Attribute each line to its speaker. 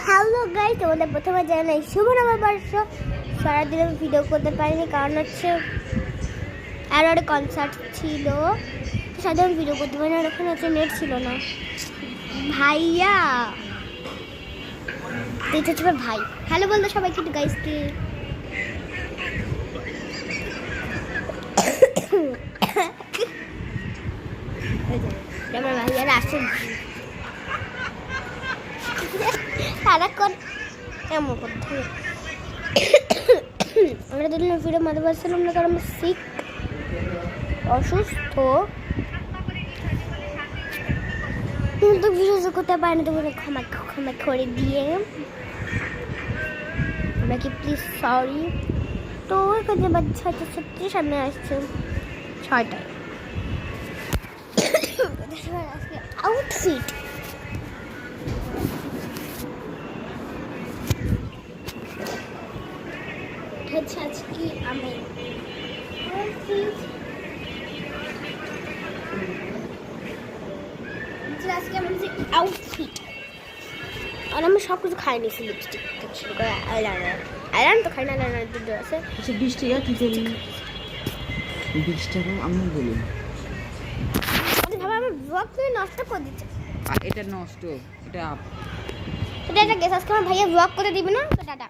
Speaker 1: Hello guys, তোমাদের প্রথমে জানাই শুভ নববর্ষ। সারাদিন আমি ভিডিও করতে পারিনি, কারণ হচ্ছে আরও একটা কনসার্ট ছিল, সারাদিন আমি ভিডিও করতে পারিনি। আর ওখানে হচ্ছে নেট ছিল না। ভাইয়া এটা হচ্ছে ভাই, হ্যালো বলতো সবাই কিন্তু গাইসকে। আমার ভাইয়ারা আসেন সারাক্ষণ এমন করতে হবে। আমরা দুদিন ফিরে মাঝে পারছিলাম না, কারণ আমি সিক, অসুস্থ, কিন্তু ভিডিও করতে পারি না। তোমাকে ক্ষমা ক্ষমা করে দিয়ে আমরা কি প্লিজ সরি। তো ওই কাজে বা 6:36 সামনে আসছে 6টায়। আজকে আউটফিট হচ্ছে আজকে আমি আজকে আমার যে আউটফিট, আর আমি সব কিছু খাই নিয়েছি, লিপস্টিক থেকে শুরু করে আইলাইনার। আইলাইনার তো খাই না, আইলাইনার দুটো আছে।
Speaker 2: আচ্ছা 20 টাকা কি করি? 20 টাকা আমি বলি
Speaker 1: ভাবে আমার ব্লগ তুই নষ্ট করে দিচ্ছে।
Speaker 2: এটা নষ্ট, এটা
Speaker 1: তো এটা গেস আজকে আমার ভাইয়া ব্লগ করে দিবে না, তো টাটা।